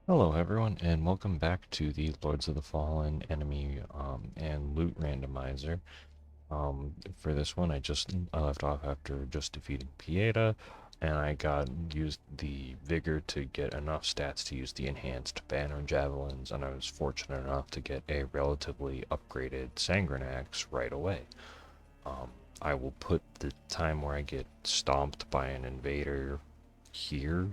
Hello everyone, and welcome back to the Lords of the Fallen enemy and loot randomizer. For this one, I left off after just defeating Pieta, and I used the vigor to get enough stats to use the enhanced banner javelins, and I was fortunate enough to get a relatively upgraded Sangren axe right away. Um, I will put the time where I get stomped by an invader here,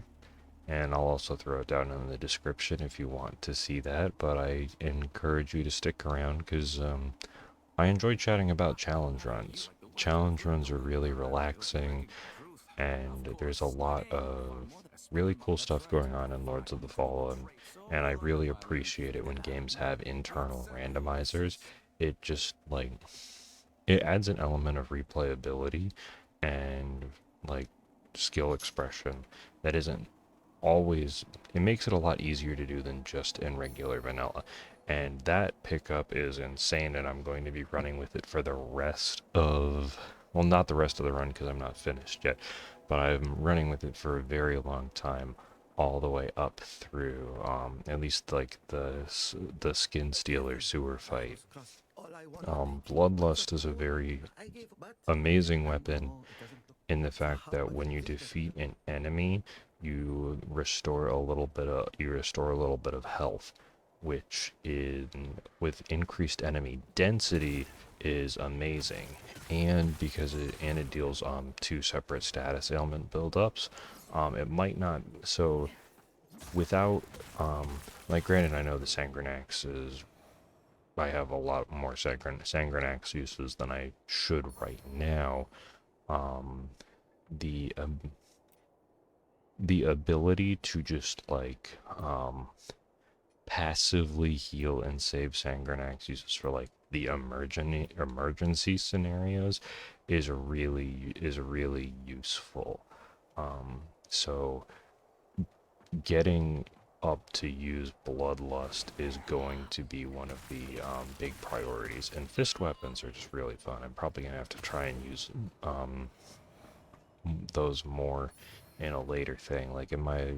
and I'll also throw it down in the description if you want to see that. But I encourage you to stick around because I enjoy chatting about challenge runs. Challenge runs are really relaxing, and there's a lot of really cool stuff going on in Lords of the Fallen. And I really appreciate it when games have internal randomizers. It just like it adds an element of replayability and like skill expression that isn't always, it makes it a lot easier to do than just in regular vanilla. And that pickup is insane, and I'm going to be running with it for the rest of, well, not the rest of the run because I'm not finished yet, but I'm running with it for a very long time, all the way up through at least like the Skin Stealer sewer fight. Bloodlust is a very amazing weapon in the fact that when you defeat an enemy, you restore a little bit of health, which in with increased enemy density is amazing, and it deals two separate status ailment buildups. It might not so without like granted I know the Sangranax is I have a lot more Sangranax uses than I should right now. Um, the the ability to just like passively heal and save Sangranax uses for like the emergency scenarios is really useful. So getting up to use Bloodlust is going to be one of the big priorities. And fist weapons are just really fun. I'm probably gonna have to try and use those more in a later thing. Like in my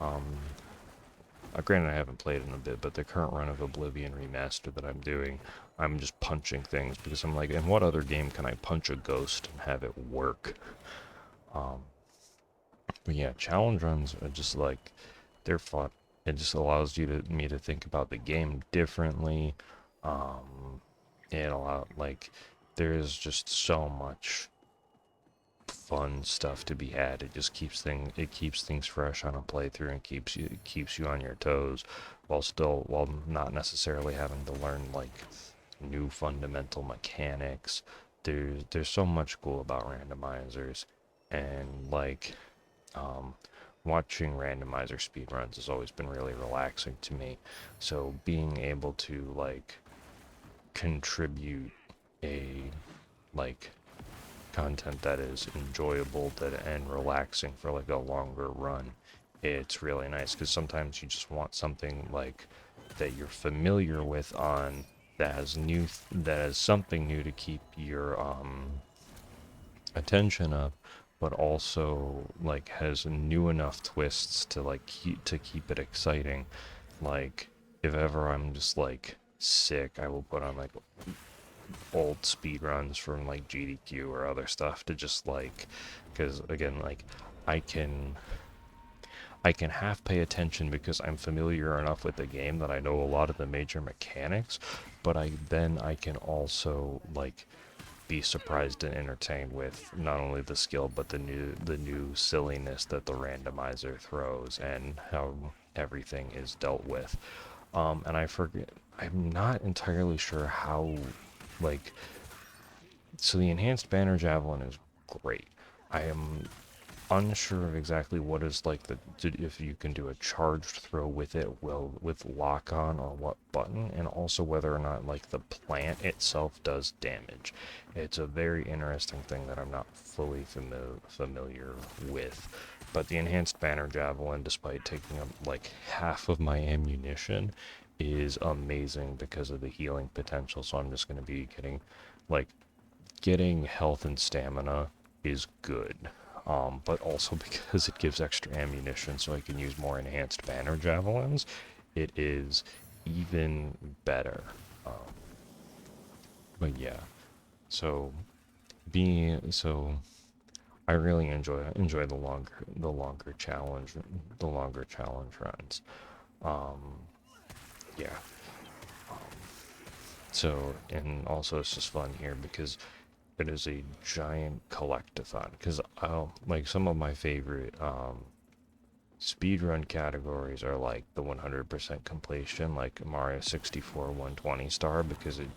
um, granted I haven't played in a bit, but the current run of Oblivion Remaster that I'm doing, I'm just punching things because I'm like, in what other game can I punch a ghost and have it work? Um, but yeah, challenge runs are just like they're fun. It just allows me to think about the game differently. Um, there's just so much fun stuff to be had. It keeps things fresh on a playthrough and keeps you on your toes while not necessarily having to learn like new fundamental mechanics. There's so much cool about randomizers, and like um watching randomizer speedruns has always been really relaxing to me. So being able to like contribute a like content that is enjoyable and relaxing for like a longer run, it's really nice because sometimes you just want something like that you're familiar with on that has something new to keep your attention up, but also like has new enough twists to to keep it exciting. Like if ever I'm just like sick, I will put on like old speed runs from like GDQ or other stuff to just like, because again, like I can I can half pay attention because I'm familiar enough with the game that I know a lot of the major mechanics, but I can also like be surprised and entertained with not only the skill but the new silliness that the randomizer throws and how everything is dealt with. And I forget, I'm not entirely sure how like so the enhanced banner javelin is great. I am unsure of exactly what is like if you can do a charged throw with it, well, with lock on or what button, and also whether or not like the plant itself does damage. It's a very interesting thing that I'm not fully familiar with. But the enhanced banner javelin, despite taking up like half of my ammunition, is amazing because of the healing potential. So I'm just going to be like getting health and stamina is good. but also because it gives extra ammunition so I can use more enhanced banner javelins, it is even better. Um, but yeah, so I really enjoy the longer challenge runs. Um, yeah. Um, and also it's just fun here because it is a giant collectathon. Because like some of my favorite speedrun categories are like the 100% completion, like Mario 64 120 star, because it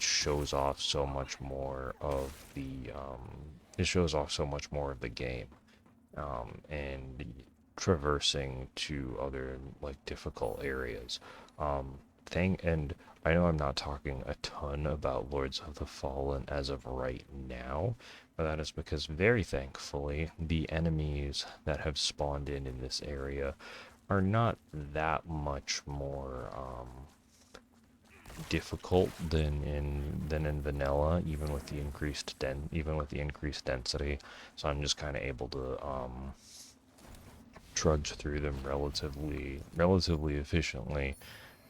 shows off so much more of the game, and traversing to other like difficult areas. And I know I'm not talking a ton about Lords of the Fallen as of right now, but that is because very thankfully the enemies that have spawned in this area are not that much more difficult than in vanilla, even with the increased density. So I'm just kind of able to trudge through them relatively efficiently,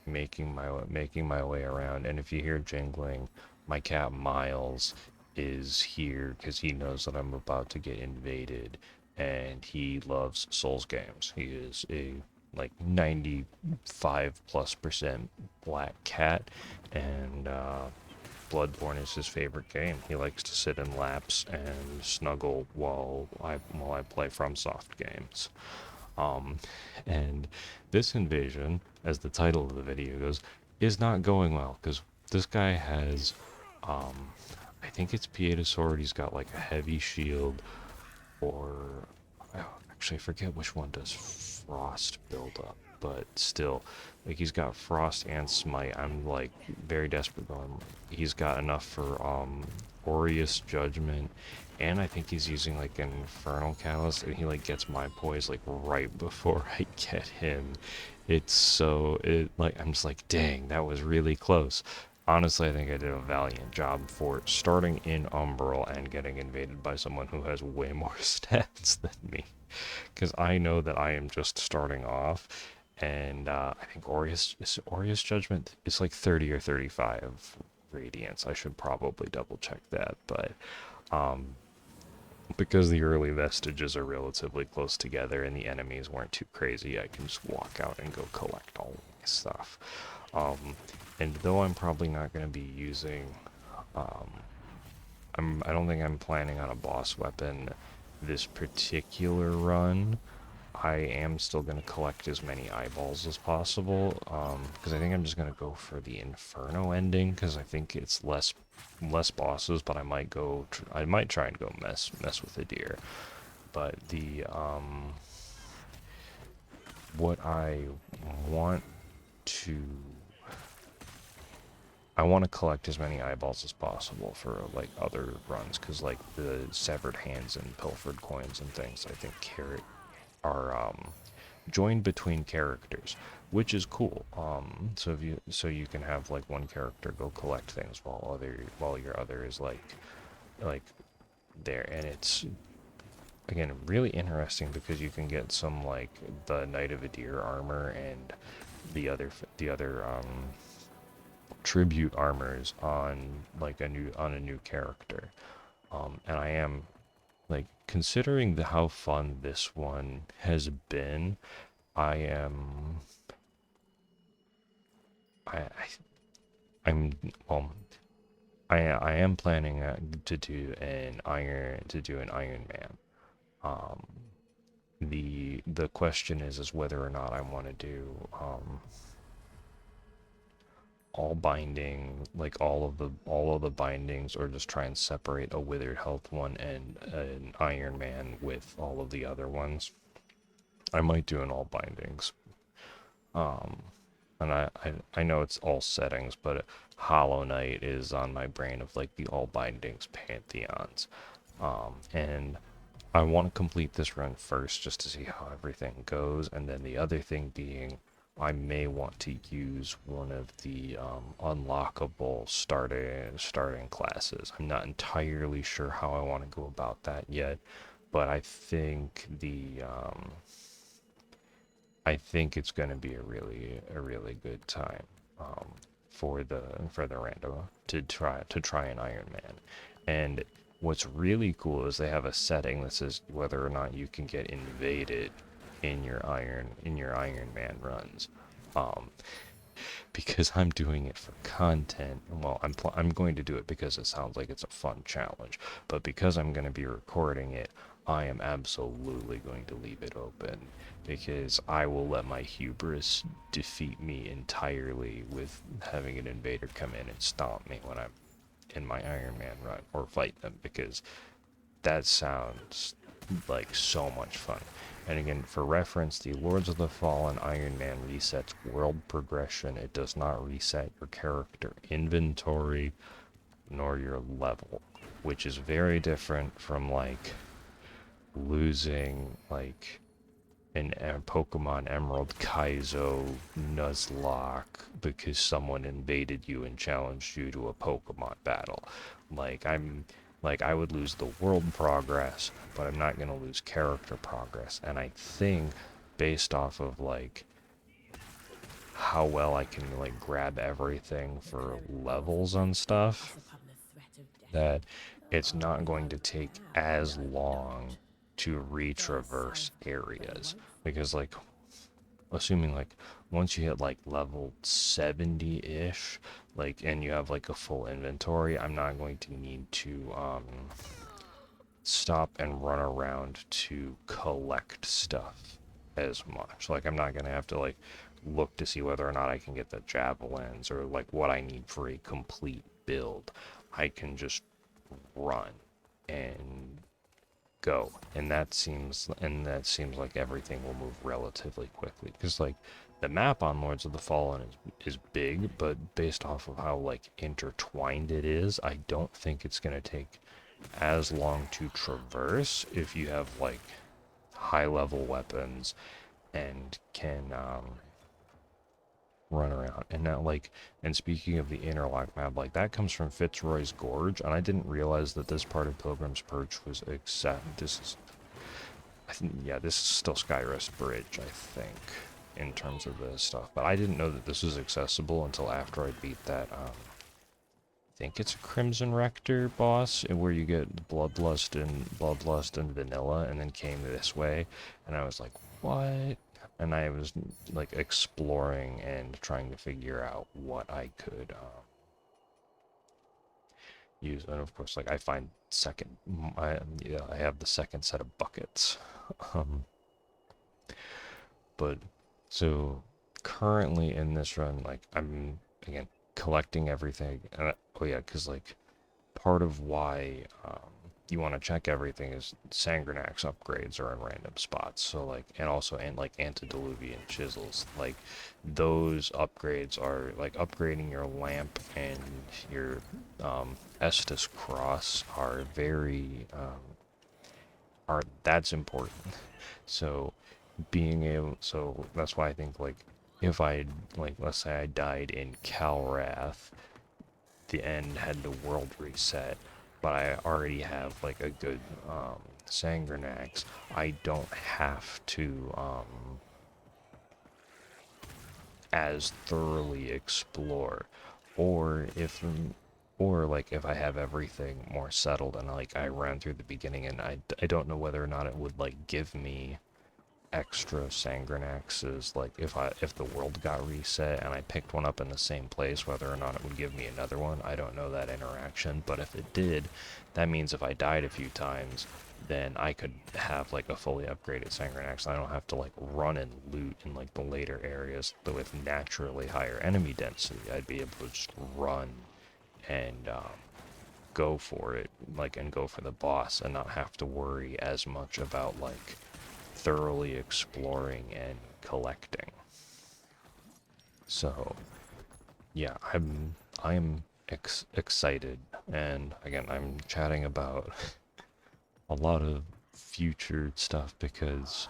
making my way around. And if you hear jingling, my cat Miles is here because he knows that I'm about to get invaded, and he loves Souls games. He is a like 95+% black cat, and Bloodborne is his favorite game. He likes to sit in laps and snuggle while I play FromSoft games. Um, and this invasion, as the title of the video goes, is not going well because this guy has, um, I think it's Pieta Sword. He's got like a heavy shield, or actually I forget which one does frost build up, but still, like he's got frost and smite. I'm like very desperate going. He's got enough for Aureus Judgment, and I think he's using like an Infernal Catalyst, and he like gets my poise like right before I get him. I'm just like, dang, that was really close. Honestly, I think I did a valiant job for starting in Umbral and getting invaded by someone who has way more stats than me. Because I know that I am just starting off, and I think Aureus Judgment is like 30 or 35 radiance. I should probably double check that, but um, because the early vestiges are relatively close together and the enemies weren't too crazy, I can just walk out and go collect all my stuff. And though I'm probably not going to be using, um, I don't think I'm planning on a boss weapon this particular run. I am still going to collect as many eyeballs as possible, because I think I'm just going to go for the Inferno ending, because I think it's less bosses, but I might try and go mess with the deer. But what want to I want to collect as many eyeballs as possible for like other runs, because like the severed hands and pilfered coins and things, I think are joined between characters, which is cool. So you can have like one character go collect things while your other is like there, and it's again really interesting because you can get some like the Knight of Adir armor and the other tribute armors on a new character. And I am like considering how fun this one has been. I am I I'm well I am planning to do an Iron Man. Um, the question is whether or not I want to do all binding, like all of the bindings, or just try and separate a withered health one and an Iron Man with all of the other ones. I might do an all bindings. Um, and I know it's all settings, but Hollow Knight is on my brain of like the all bindings pantheons. And I want to complete this run first just to see how everything goes, and then the other thing being I may want to use one of the unlockable starting classes. I'm not entirely sure how I want to go about that yet, but I think it's going to be a really good time um, for the random to try an Iron Man. And what's really cool is they have a setting that says whether or not you can get invaded in your Iron Man runs. Um, because I'm doing it for content. Well, I'm going to do it because it sounds like it's a fun challenge, but because I'm going to be recording it, I am absolutely going to leave it open because I will let my hubris defeat me entirely with having an invader come in and stomp me when I'm in my Iron Man run or fight them, because that sounds like so much fun. And again, for reference, the Lords of the Fallen Iron Man resets world progression. It does not reset your character inventory nor your level, which is very different from like losing like a Pokemon Emerald Kaizo Nuzlocke because someone invaded you and challenged you to a Pokemon battle. Like I would lose the world progress, but I'm not gonna lose character progress. And I think based off of like how well I can like grab everything for levels and stuff, that it's not going to take as long to retraverse areas, because like assuming like once you hit like level 70-ish, like, and you have like a full inventory, I'm not going to need to stop and run around to collect stuff as much. Like I'm not going to have to like look to see whether or not I can get the javelins or like what I need for a complete build. I can just run and go, and that seems like everything will move relatively quickly, because like the map on Lords of the Fallen is big, but based off of how like intertwined it is, I don't think it's going to take as long to traverse if you have like high level weapons and can run around. And now like, and speaking of the interlock map, like that comes from Fitzroy's Gorge, and I didn't realize that this part of Pilgrim's Perch was this is, I think, yeah, this is still Skyrest Bridge, I think, in terms of the stuff, but I didn't know that this was accessible until after I beat that I think it's a Crimson Rector boss, where you get Bloodlust and Vanilla, and then came this way, and I was like, what? And I was like exploring and trying to figure out what I could use, and of course, like I find I have the second set of buckets, um, but so currently in this run, like I'm again collecting everything, and oh yeah, because like part of why you want to check everything is Sangranax upgrades are in random spots. So like, and also and like antediluvian chisels, like those upgrades are like upgrading your lamp and your Estus cross are very are that's important. So being able, so that's why I think like if I like, let's say I died in Calrath, the end had the world reset, but I already have like a good Sangranax, I don't have to as thoroughly explore. Or if or like if I have everything more settled and like I ran through the beginning, and I don't know whether or not it would like give me extra Sangranaxes, like if the world got reset and I picked one up in the same place, whether or not it would give me another one. I don't know that interaction, but if it did, that means if I died a few times, then I could have like a fully upgraded Sangranax. I don't have to like run and loot in like the later areas with naturally higher enemy density. I'd be able to just run and go for it, like, and go for the boss, and not have to worry as much about like thoroughly exploring and collecting. So yeah, I'm excited, and again I'm chatting about a lot of future stuff because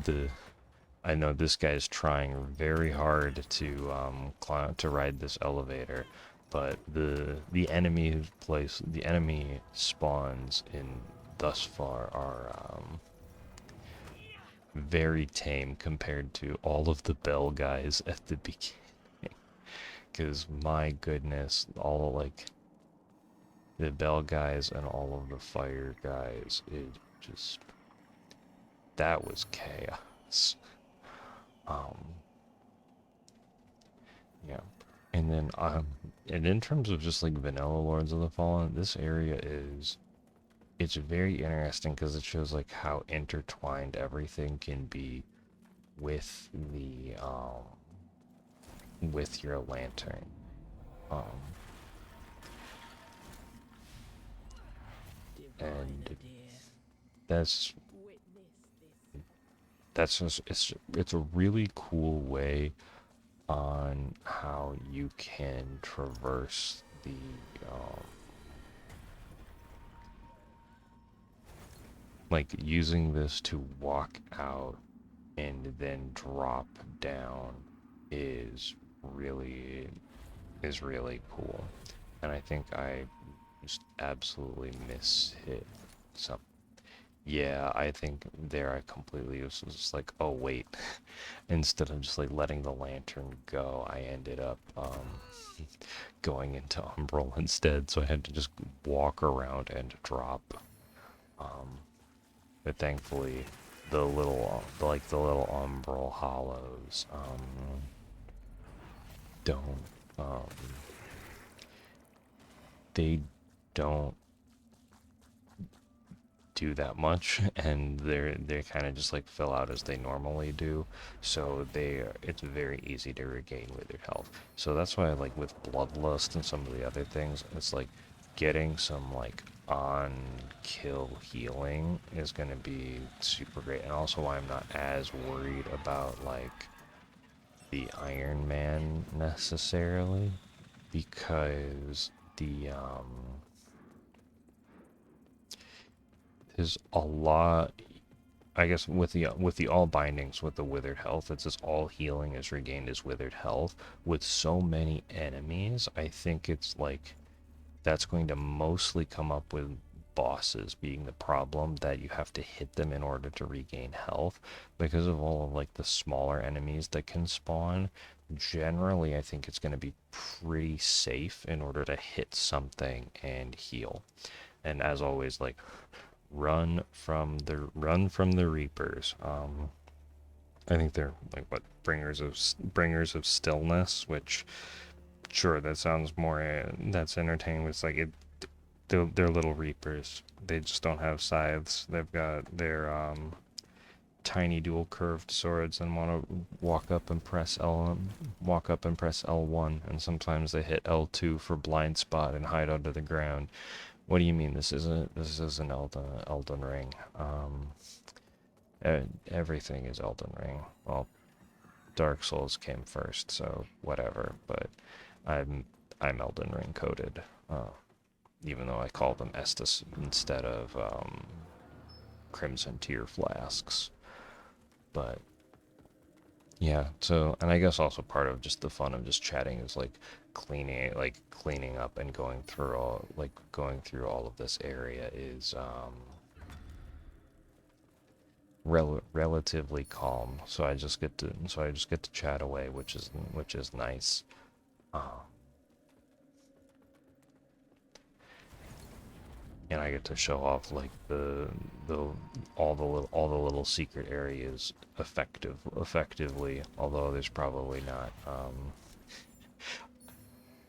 the I know this guy's trying very hard to ride this elevator, but the enemy spawns in thus far are very tame compared to all of the bell guys at the beginning. Because my goodness, all of like the bell guys and all of the fire guys, it just, that was chaos. Um, yeah. And in terms of just like vanilla Lords of the Fallen, this area it's very interesting because it shows like how intertwined everything can be with with your lantern. Um, and that's just it's a really cool way on how you can traverse the like using this to walk out and then drop down is really cool. And I think I just absolutely hit some. Yeah, I think there I completely was just like, oh wait, instead of just like letting the lantern go, I ended up going into Umbral instead, so I had to just walk around and drop. But thankfully, the little the little Umbral hollows don't um, they don't do that much, and they kind of just like fill out as they normally do, so it's very easy to regain withered health. So that's why like with bloodlust and some of the other things, it's like getting some like on kill healing is going to be super great, and also why I'm not as worried about like the Iron Man necessarily, because there's a lot. I guess with the all bindings with the withered health, it's just all healing is regained as withered health. With so many enemies, I think it's like that's going to mostly come up with bosses being the problem, that you have to hit them in order to regain health because of all of like the smaller enemies that can spawn. Generally, I think it's going to be pretty safe in order to hit something and heal. And as always, like run from the Reapers. I think they're like what bringers of stillness, which sure that sounds more that's entertaining. It's like they're little Reapers. They just don't have scythes. They've got their tiny dual curved swords and want to walk up and press L1, and sometimes they hit L2 for blind spot and hide under the ground. What do you mean this isn't Elden Ring? Everything is Elden Ring. Well, Dark Souls came first, so whatever. But I'm Elden Ring coded, even though I call them Estus instead of Crimson Tear flasks. But yeah, so, and I guess also part of just the fun of just chatting is like cleaning up and going through all of this area is relatively calm. So I just get to chat away, which is nice. And I get to show off like all the little secret areas effectively, although there's probably not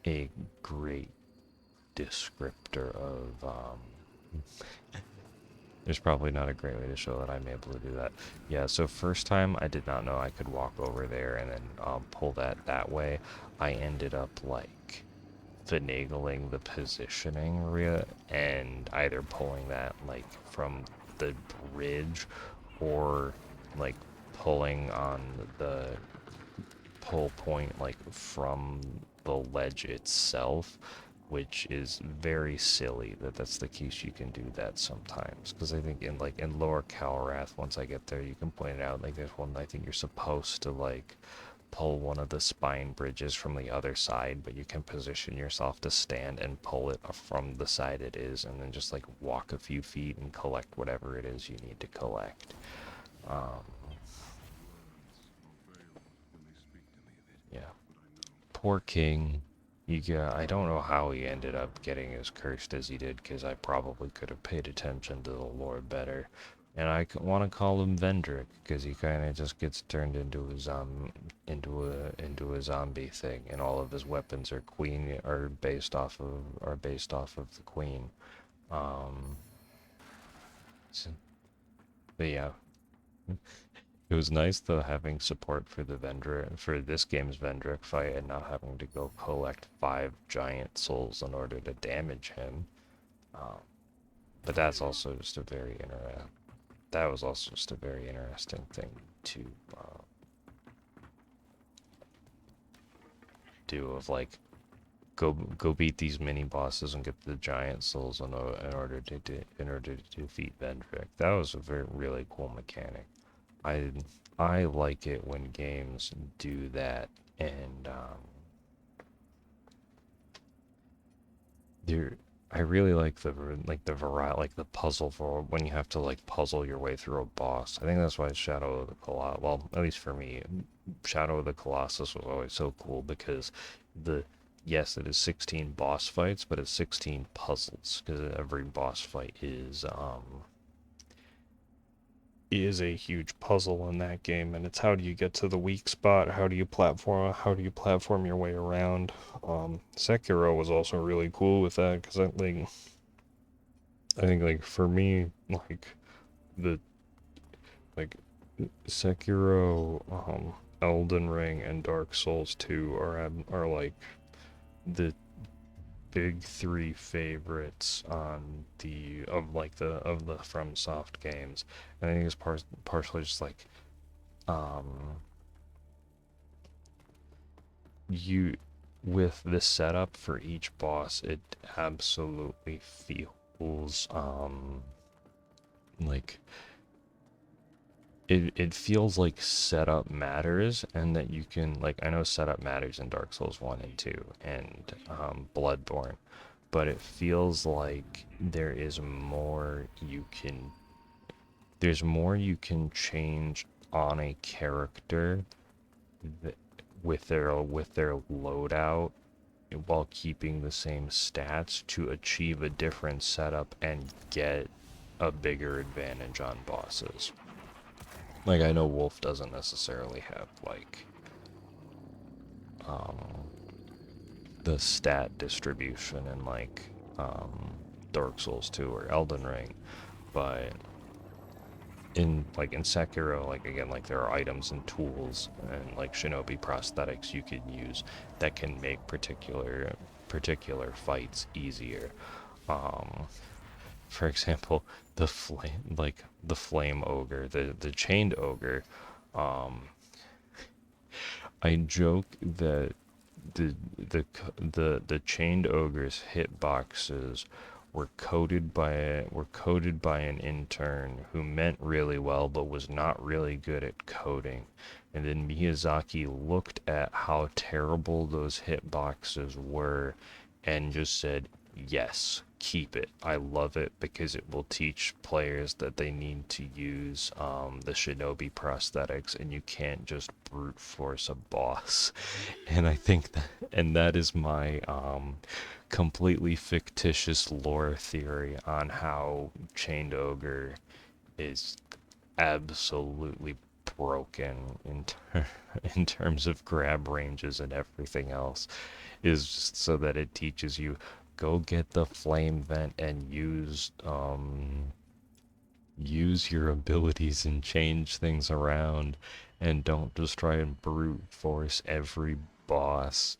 a great descriptor of there's probably not a great way to show that I'm able to do that. Yeah, so first time I did not know I could walk over there and then pull that way. I ended up like finagling the positioning and either pulling that like from the bridge or like pulling on the pull point like from the ledge itself, which is very silly that that's the case. You can do that sometimes, because I think in Lower Calrath, once I get there, you can point it out. Like there's one I think you're supposed to like pull one of the spine bridges from the other side, but you can position yourself to stand and pull it from the side it is, and then just like walk a few feet and collect whatever it is you need to collect. Um, yeah. Poor King. I don't know how he ended up getting as cursed as he did, because I probably could have paid attention to the lore better. And I want to call him Vendrick, because he kind of just gets turned into a zombie thing, and all of his weapons are based off of the queen. Um, so, but yeah, it was nice though having support for this game's Vendrick fight, and not having to go collect 5 giant souls in order to damage him. Um, but that was also just a very interesting thing to do, of like go beat these mini bosses and get the giant souls in order to defeat Vendrick. That was a really cool mechanic. I I like it when games do that, and there I really like the variety, like the puzzle, for when you have to like puzzle your way through a boss. I think that's why Shadow of the Colossus, well, at least for me, Shadow of the Colossus was always so cool, because the yes, it is 16 boss fights, but it's 16 puzzles, because every boss fight is a huge puzzle in that game, and it's how do you get to the weak spot, how do you platform your way around. Sekiro was also really cool with that, because I think like for me, the like Sekiro, Elden Ring, and Dark Souls 2 are like the big 3 favorites on the FromSoft games. And I think it's partially just like um you with the setup for each boss, it absolutely feels like it feels like setup matters, and that you can, like, I know setup matters in Dark Souls 1 and 2 and Bloodborne, but it feels like there's more you can change on a character that, with their loadout, while keeping the same stats, to achieve a different setup and get a bigger advantage on bosses. Like, I know Wolf doesn't necessarily have like um the stat distribution in Dark Souls 2 or Elden Ring, but in Sekiro, like, again, like, there are items and tools and like shinobi prosthetics you can use that can make particular fights easier. Um, for example, the flame ogre, the chained ogre. Um, I joke that the chained ogre's hitboxes were coded by an intern who meant really well but was not really good at coding. And then Miyazaki looked at how terrible those hitboxes were and just said, "Yes, keep it. I love it, because it will teach players that they need to use the shinobi prosthetics, and you can't just brute force a boss." And that is my completely fictitious lore theory on how Chained Ogre is absolutely broken in terms of grab ranges and everything else, is just so that it teaches you, go get the flame vent and use your abilities and change things around, and don't just try and brute force every boss,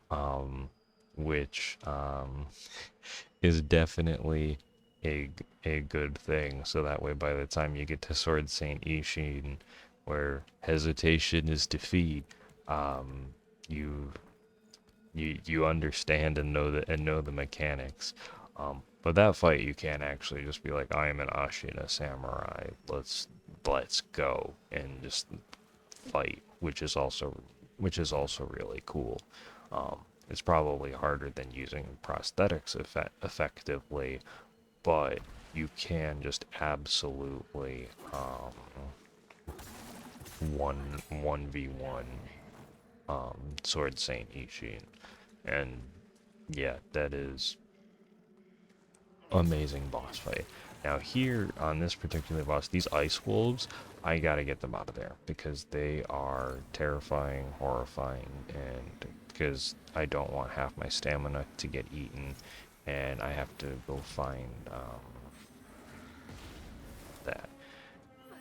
um, which is definitely a, a good thing. So that way, by the time you get to Sword Saint Ishin, where hesitation is defeat, um, you you understand and know the mechanics. But that fight you can't actually just be like, I am an Ashina samurai. Let's go and just fight, which is also really cool. It's probably harder than using prosthetics effectively, but you can just absolutely one v one Sword Saint Ishin, and yeah, that is amazing boss fight. Now here on this particular boss, these ice wolves, I gotta get them out of there because they are terrifying, horrifying, and because I don't want half my stamina to get eaten, and I have to go find that.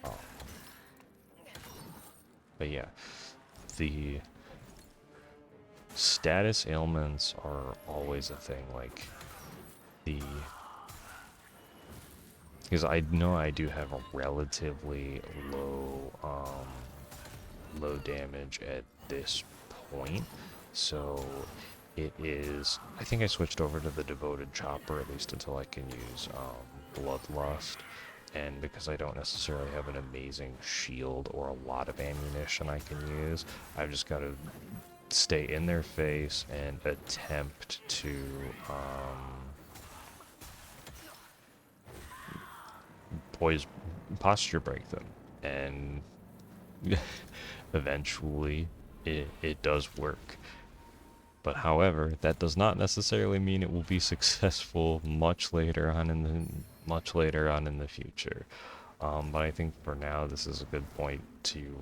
Um, but yeah, the status ailments are always a thing. Like the because I know I do have a relatively low damage at this point, so it is. I think I switched over to the devoted chopper at least until I can use bloodlust, and because I don't necessarily have an amazing shield or a lot of ammunition I can use, I've just got to stay in their face and attempt to poise posture break them, and eventually it does work. But however, that does not necessarily mean it will be successful much later on in the future. But I think for now this is a good point to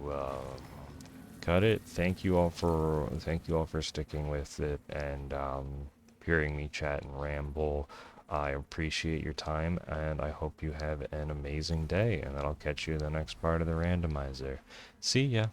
cut it. Thank you all for sticking with it and hearing me chat and ramble. I appreciate your time, and I hope you have an amazing day, and then I'll catch you in the next part of the randomizer. See ya!